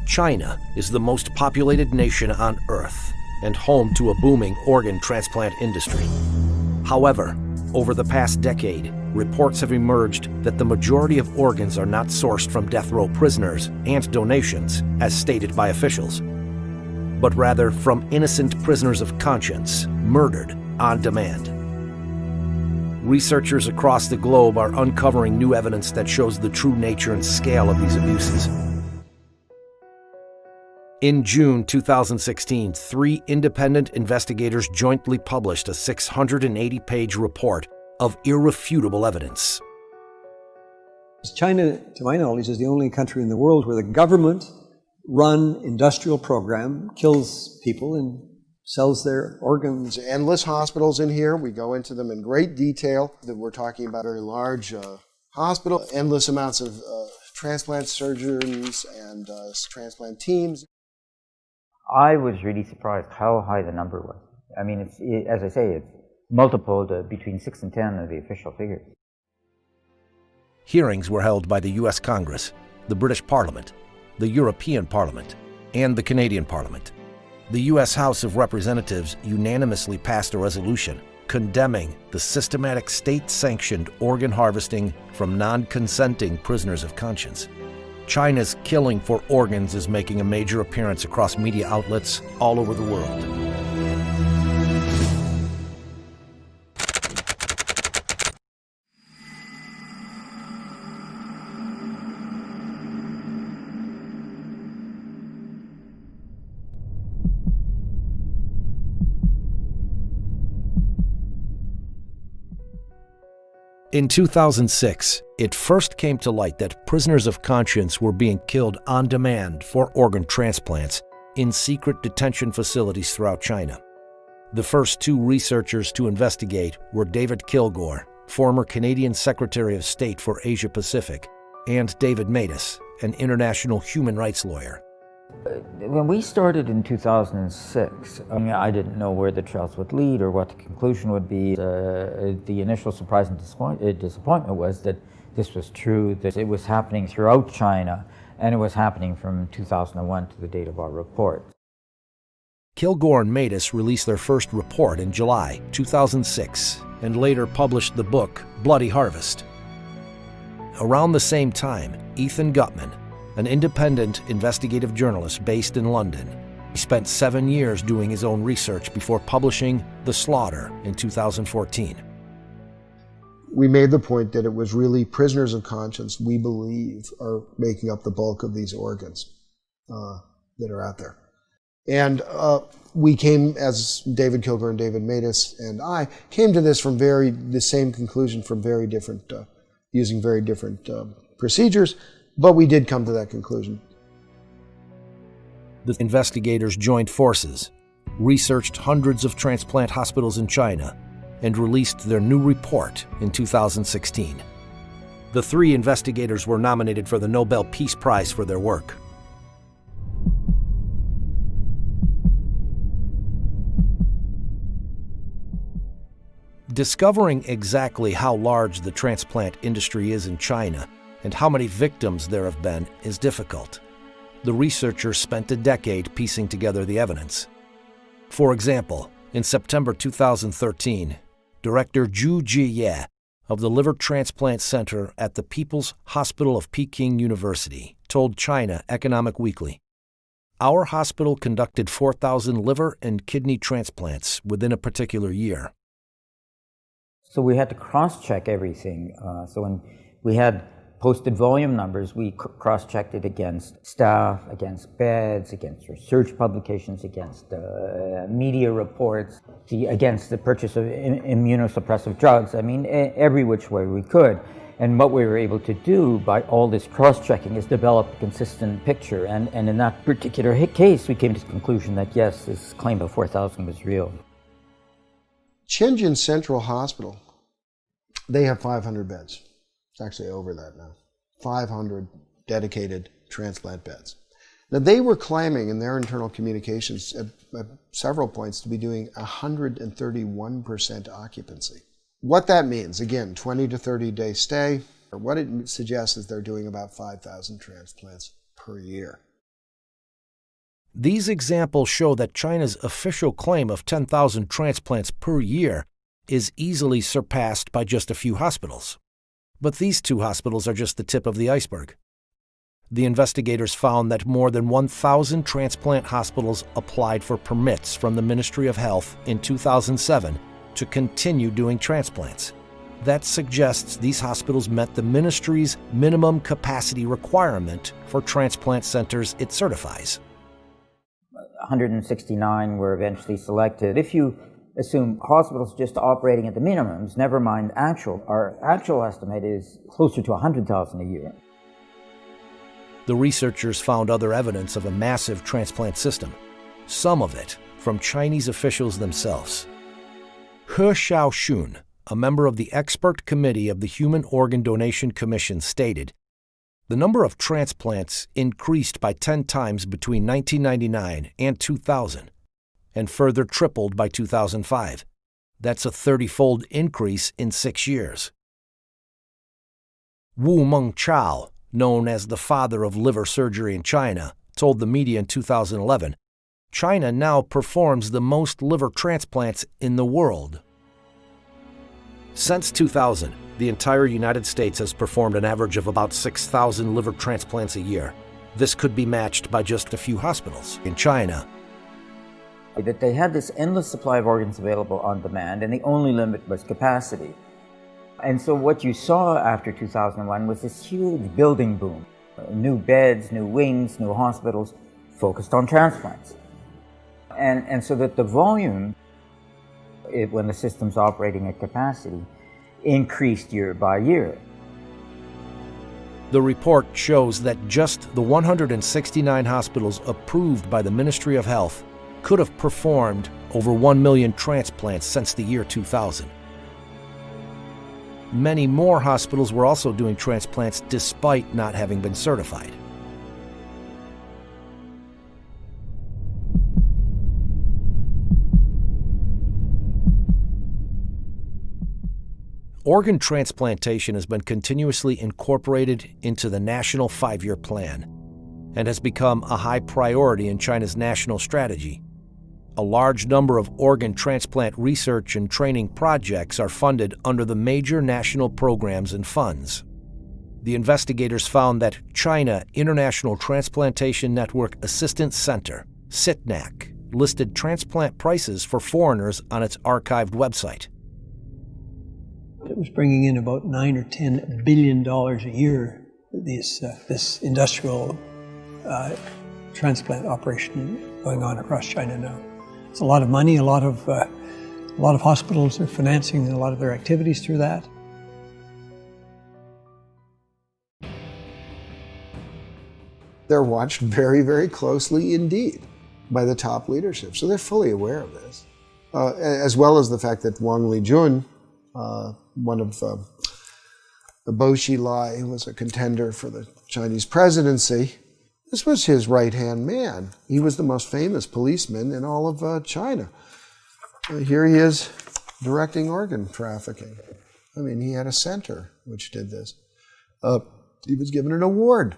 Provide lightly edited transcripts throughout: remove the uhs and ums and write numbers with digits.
China is the most populated nation on Earth and home to a booming organ transplant industry. However, over the past decade, reports have emerged that the majority of organs are not sourced from death row prisoners and donations, as stated by officials, but rather from innocent prisoners of conscience murdered on demand. Researchers across the globe are uncovering new evidence that shows the true nature and scale of these abuses. In June 2016, 3 independent investigators jointly published a 680-page report of irrefutable evidence. China, to my knowledge, is the only country in the world where the government-run industrial program kills people and sells their organs. Endless hospitals in here. We go into them in great detail. We're talking about a very large hospital, endless amounts of transplant surgeons and transplant teams. I was really surprised how high the number was. I mean, as I say, it's multiple between 6 and 10 of the official figures. Hearings were held by the U.S. Congress, the British Parliament, the European Parliament, and the Canadian Parliament. The U.S. House of Representatives unanimously passed a resolution condemning the systematic state-sanctioned organ harvesting from non-consenting prisoners of conscience. China's killing for organs is making a major appearance across media outlets all over the world. In 2006, it first came to light that prisoners of conscience were being killed on demand for organ transplants in secret detention facilities throughout China. The first 2 researchers to investigate were David Kilgore, former Canadian Secretary of State for Asia Pacific, and David Matas, an international human rights lawyer. When we started in 2006, I didn't know where the trials would lead or what the conclusion would be. The initial surprise and disappointment was that this was true, that it was happening throughout China, and it was happening from 2001 to the date of our report. Kilgore and Matas released their first report in July 2006 and later published the book Bloody Harvest. Around the same time, Ethan Gutman, an independent investigative journalist based in London, spent 7 years doing his own research before publishing The Slaughter in 2014. We made the point that it was really prisoners of conscience, we believe, are making up the bulk of these organs that are out there. And we came, as David Kilgore and David Matas and I, came to this from the same conclusion from very different, using very different procedures, but we did come to that conclusion. The investigators joined forces, researched hundreds of transplant hospitals in China, and released their new report in 2016. The 3 investigators were nominated for the Nobel Peace Prize for their work. Discovering exactly how large the transplant industry is in China and how many victims there have been is difficult. The researchers spent a decade piecing together the evidence. For example, in September 2013, Director Zhu Jiye of the Liver Transplant Center at the People's Hospital of Peking University told China Economic Weekly, "Our hospital conducted 4,000 liver and kidney transplants within a particular year." So we had to cross-check everything. So when we had posted volume numbers, we cross-checked it against staff, against beds, against research publications, against media reports, against the purchase of immunosuppressive drugs. I mean, every which way we could. And what we were able to do by all this cross-checking is develop a consistent picture. And in that particular case, we came to the conclusion that yes, this claim of 4,000 was real. Shenzhen Central Hospital, they have 500 beds. It's actually over that now. 500 dedicated transplant beds. Now, they were claiming in their internal communications at several points to be doing 131% occupancy. What that means, again, 20 to 30 day stay, what it suggests is they're doing about 5,000 transplants per year. These examples show that China's official claim of 10,000 transplants per year is easily surpassed by just a few hospitals. But these two hospitals are just the tip of the iceberg. The investigators found that more than 1,000 transplant hospitals applied for permits from the Ministry of Health in 2007 to continue doing transplants. That suggests these hospitals met the ministry's minimum capacity requirement for transplant centers it certifies. 169 were eventually selected. If you assume hospitals just operating at the minimums, never mind our actual estimate is closer to 100,000 a year. The researchers found other evidence of a massive transplant system, some of it from Chinese officials themselves. He Xiaoxun, a member of the expert committee of the Human Organ Donation Commission, stated, "The number of transplants increased by 10 times between 1999 and 2000, and further tripled by 2005. That's a 30-fold increase in 6 years." Wu Mengchao, known as the father of liver surgery in China, told the media in 2011, "China now performs the most liver transplants in the world." Since 2000, the entire United States has performed an average of about 6,000 liver transplants a year. This could be matched by just a few hospitals in China. That they had this endless supply of organs available on demand, and the only limit was capacity. And so what you saw after 2001 was this huge building boom. New beds, new wings, new hospitals focused on transplants. And so that the volume, when the system's operating at capacity, increased year by year. The report shows that just the 169 hospitals approved by the Ministry of Health could have performed over 1 million transplants since the year 2000. Many more hospitals were also doing transplants despite not having been certified. Organ transplantation has been continuously incorporated into the National 5-Year Plan and has become a high priority in China's national strategy. A large number of organ transplant research and training projects are funded under the major national programs and funds. The investigators found that China International Transplantation Network Assistance Center, CITNAC, listed transplant prices for foreigners on its archived website. It was bringing in about $9 or $10 billion a year, this industrial transplant operation going on across China now. It's a lot of money. A lot of hospitals are financing a lot of their activities through that. They're watched very, very closely indeed by the top leadership. So they're fully aware of this, as well as the fact that Wang Lijun, one of the Bo Xilai, who was a contender for the Chinese presidency, this was his right-hand man. He was the most famous policeman in all of China. Here he is directing organ trafficking. I mean, he had a center which did this. He was given an award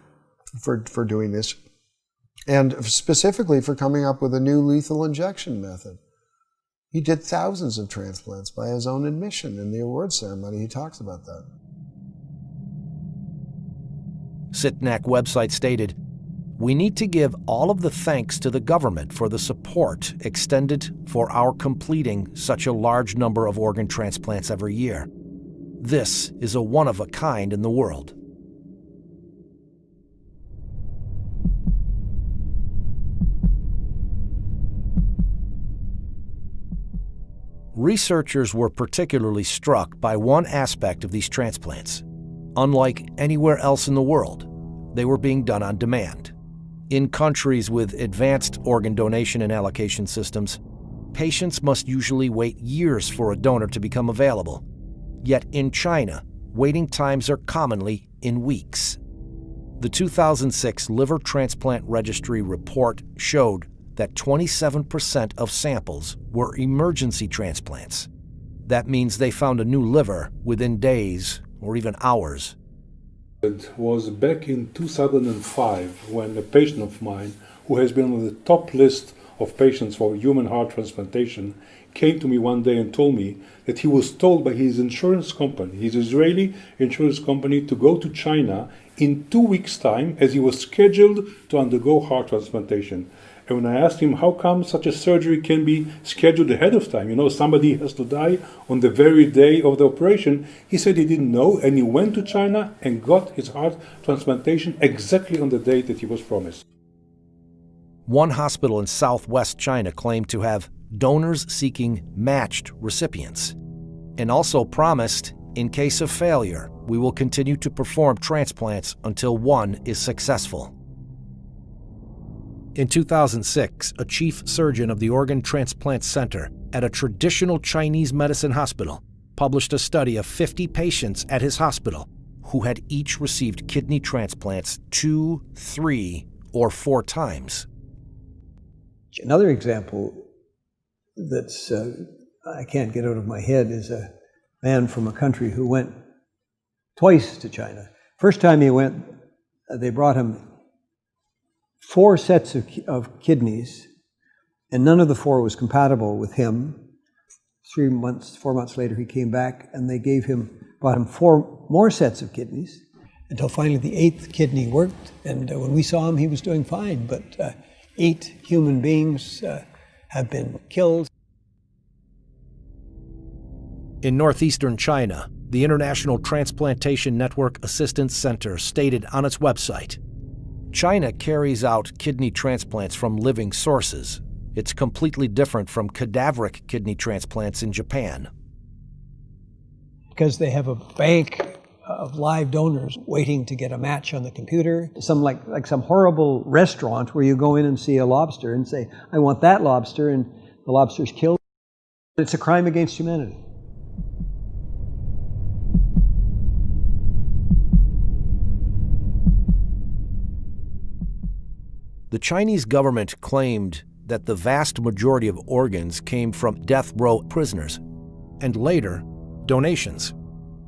for doing this, and specifically for coming up with a new lethal injection method. He did thousands of transplants by his own admission in the award ceremony. He talks about that. CITNAC website stated, "We need to give all of the thanks to the government for the support extended for our completing such a large number of organ transplants every year. This is a one-of-a-kind in the world." Researchers were particularly struck by one aspect of these transplants. Unlike anywhere else in the world, they were being done on demand. In countries with advanced organ donation and allocation systems, patients must usually wait years for a donor to become available. Yet in China, waiting times are commonly in weeks. The 2006 Liver Transplant Registry report showed that 27% of samples were emergency transplants. That means they found a new liver within days or even hours. It was back in 2005 when a patient of mine, who has been on the top list of patients for human heart transplantation, came to me one day and told me that he was told by his insurance company, his Israeli insurance company, to go to China in 2 weeks' time as he was scheduled to undergo heart transplantation. And when I asked him how come such a surgery can be scheduled ahead of time, somebody has to die on the very day of the operation, he said he didn't know, and he went to China and got his heart transplantation exactly on the date that he was promised. One hospital in southwest China claimed to have donors seeking matched recipients, and also promised, in case of failure, we will continue to perform transplants until one is successful. In 2006, a chief surgeon of the Organ Transplant Center at a traditional Chinese medicine hospital published a study of 50 patients at his hospital who had each received kidney transplants 2, 3, or 4 times. Another example that's I can't get out of my head is a man from a country who went twice to China. First time he went, they brought him 4 sets of kidneys, and none of the 4 was compatible with him. 4 months later, he came back, and they brought him 4 more sets of kidneys, until finally the 8th kidney worked. And when we saw him, he was doing fine, but 8 human beings have been killed. In northeastern China, the International Transplantation Network Assistance Center stated on its website, China carries out kidney transplants from living sources. It's completely different from cadaveric kidney transplants in Japan. Because they have a bank of live donors waiting to get a match on the computer. Like some horrible restaurant where you go in and see a lobster and say, I want that lobster, and the lobster's killed. It's a crime against humanity. The Chinese government claimed that the vast majority of organs came from death row prisoners, and later, donations.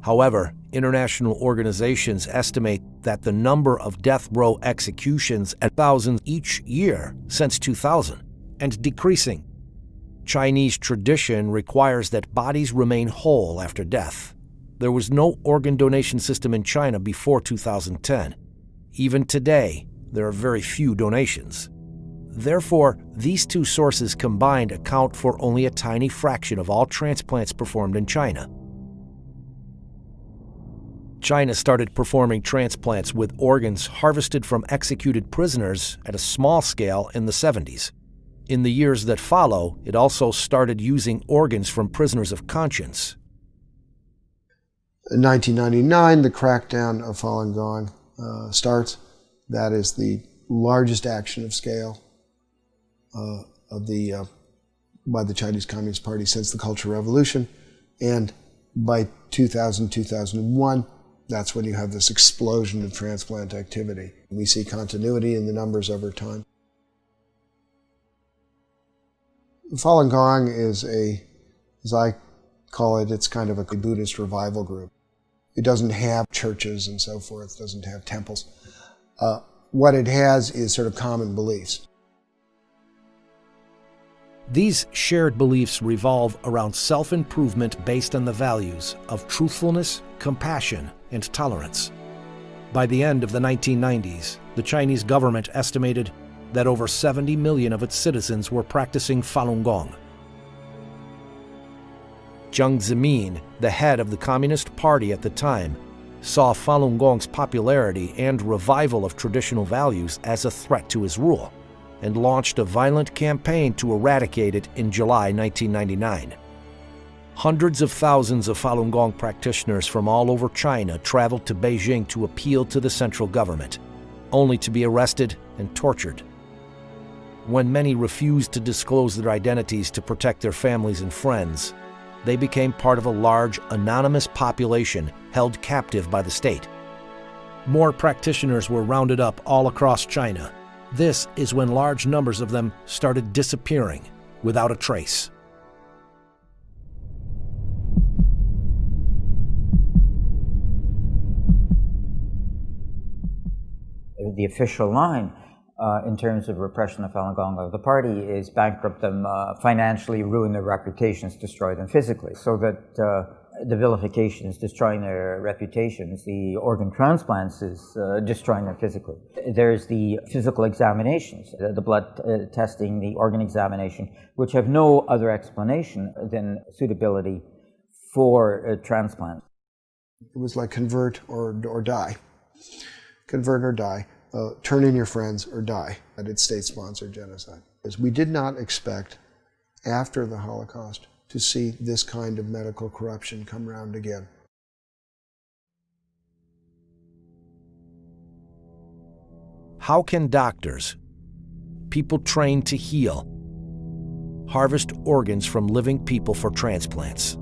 However, international organizations estimate that the number of death row executions at thousands each year since 2000, and decreasing. Chinese tradition requires that bodies remain whole after death. There was no organ donation system in China before 2010. Even today, there are very few donations. Therefore, these two sources combined account for only a tiny fraction of all transplants performed in China. China started performing transplants with organs harvested from executed prisoners at a small scale in the 70s. In the years that follow, it also started using organs from prisoners of conscience. In 1999, the crackdown of Falun Gong starts. That is the largest action of scale by the Chinese Communist Party since the Cultural Revolution. And by 2000, 2001, that's when you have this explosion of transplant activity. We see continuity in the numbers over time. Falun Gong is as I call it, it's kind of a Buddhist revival group. It doesn't have churches and so forth, it doesn't have temples. What it has is sort of common beliefs. These shared beliefs revolve around self-improvement based on the values of truthfulness, compassion, and tolerance. By the end of the 1990s, the Chinese government estimated that over 70 million of its citizens were practicing Falun Gong. Jiang Zemin, the head of the Communist Party at the time, saw Falun Gong's popularity and revival of traditional values as a threat to his rule, and launched a violent campaign to eradicate it in July 1999. Hundreds of thousands of Falun Gong practitioners from all over China traveled to Beijing to appeal to the central government, only to be arrested and tortured. When many refused to disclose their identities to protect their families and friends, they became part of a large, anonymous population held captive by the state. More practitioners were rounded up all across China. This is when large numbers of them started disappearing without a trace. The official line in terms of repression of Falun Gong of the party is bankrupt them financially, ruin their reputations, destroy them physically. So that the vilification is destroying their reputations, the organ transplants is destroying them physically. There's the physical examinations, the blood testing, the organ examination, which have no other explanation than suitability for transplant. It was like convert or die. Convert or die. Turn in your friends or die. United States-sponsored genocide. We did not expect, after the Holocaust, to see this kind of medical corruption come round again. How can doctors, people trained to heal, harvest organs from living people for transplants?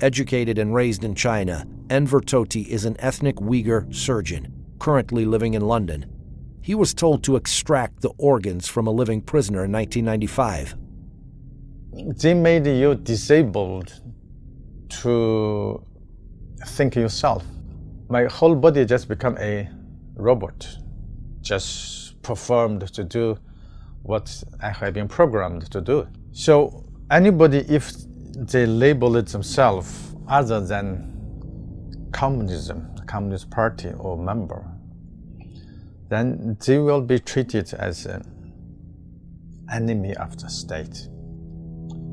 Educated and raised in China, Enver Tohti is an ethnic Uyghur surgeon, currently living in London. He was told to extract the organs from a living prisoner in 1995. They made you disabled to think yourself. My whole body just become a robot, just performed to do what I have been programmed to do. So anybody, if they label it themselves other than communism, Communist Party or member, then they will be treated as an enemy of the state.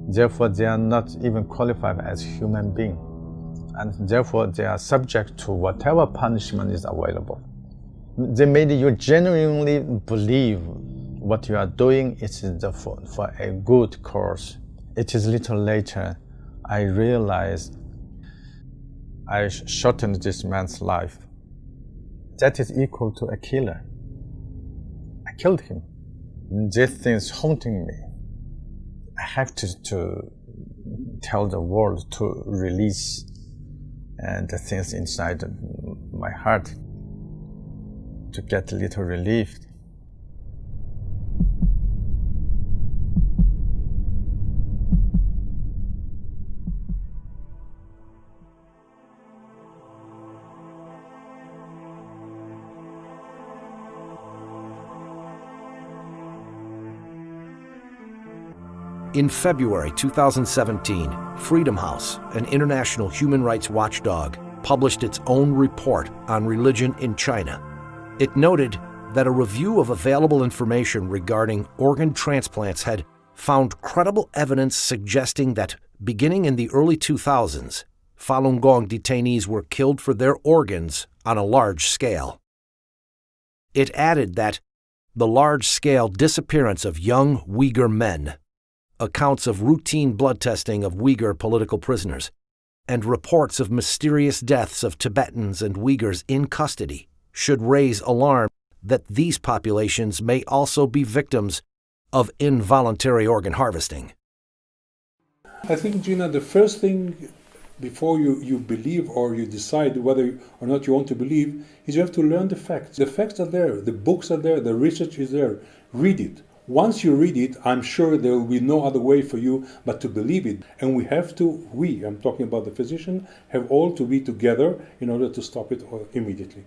Therefore, they are not even qualified as human beings, and therefore they are subject to whatever punishment is available. They made you genuinely believe what you are doing is for a good cause. It is little later I realized I shortened this man's life. That is equal to a killer. I killed him. This thing is haunting me. I have to tell the world to release the things inside my heart to get a little relief. In February 2017, Freedom House, an international human rights watchdog, published its own report on religion in China. It noted that a review of available information regarding organ transplants had found credible evidence suggesting that, beginning in the early 2000s, Falun Gong detainees were killed for their organs on a large scale. It added that the large-scale disappearance of young Uyghur men, accounts of routine blood testing of Uyghur political prisoners, and reports of mysterious deaths of Tibetans and Uyghurs in custody should raise alarm that these populations may also be victims of involuntary organ harvesting. I think, Gina, the first thing before you believe or you decide whether or not you want to believe is you have to learn the facts. The facts are there, the books are there, the research is there. Read it. Once you read it, I'm sure there will be no other way for you but to believe it. And I'm talking about the physician, have all to be together in order to stop it immediately.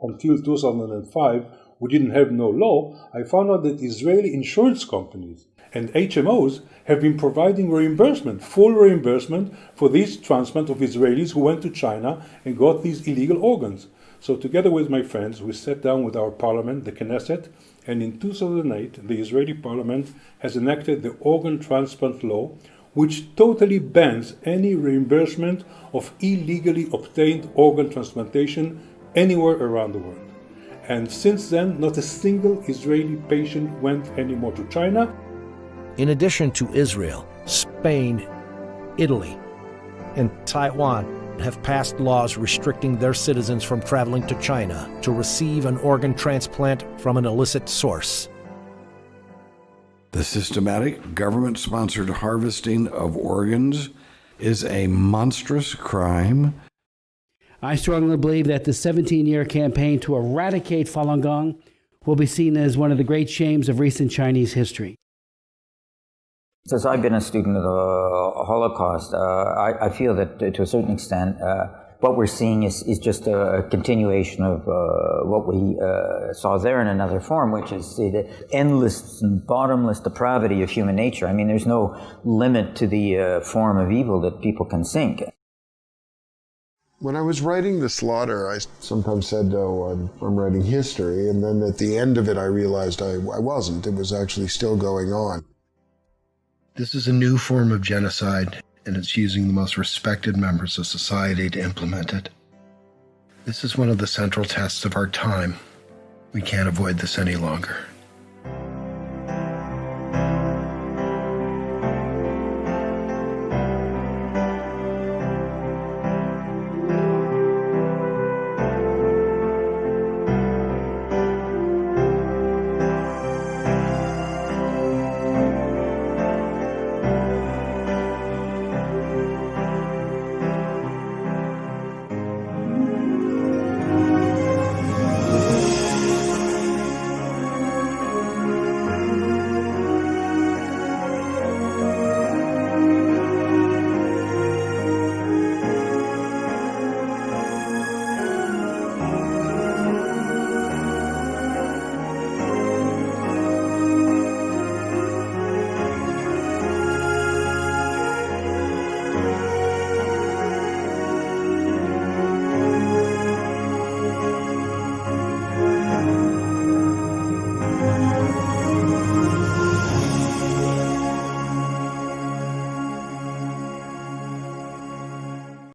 Until 2005, we didn't have no law. I found out that Israeli insurance companies and HMOs have been providing reimbursement, full reimbursement for these transplants of Israelis who went to China and got these illegal organs. So together with my friends, we sat down with our parliament, the Knesset, and in 2008, the Israeli parliament has enacted the organ transplant law, which totally bans any reimbursement of illegally obtained organ transplantation anywhere around the world. And since then, not a single Israeli patient went anymore to China. In addition to Israel, Spain, Italy, and Taiwan have passed laws restricting their citizens from traveling to China to receive an organ transplant from an illicit source. The systematic government-sponsored harvesting of organs is a monstrous crime. I strongly believe that the 17-year campaign to eradicate Falun Gong will be seen as one of the great shames of recent Chinese history. Since I've been a student of the Holocaust, I feel that to a certain extent what we're seeing is just a continuation of what we saw there in another form, which is the endless and bottomless depravity of human nature. I mean, there's no limit to the form of evil that people can sink. When I was writing The Slaughter, I sometimes said, oh, I'm writing history, and then at the end of it I realized I wasn't. It was actually still going on. This is a new form of genocide, and it's using the most respected members of society to implement it. This is one of the central tests of our time. We can't avoid this any longer.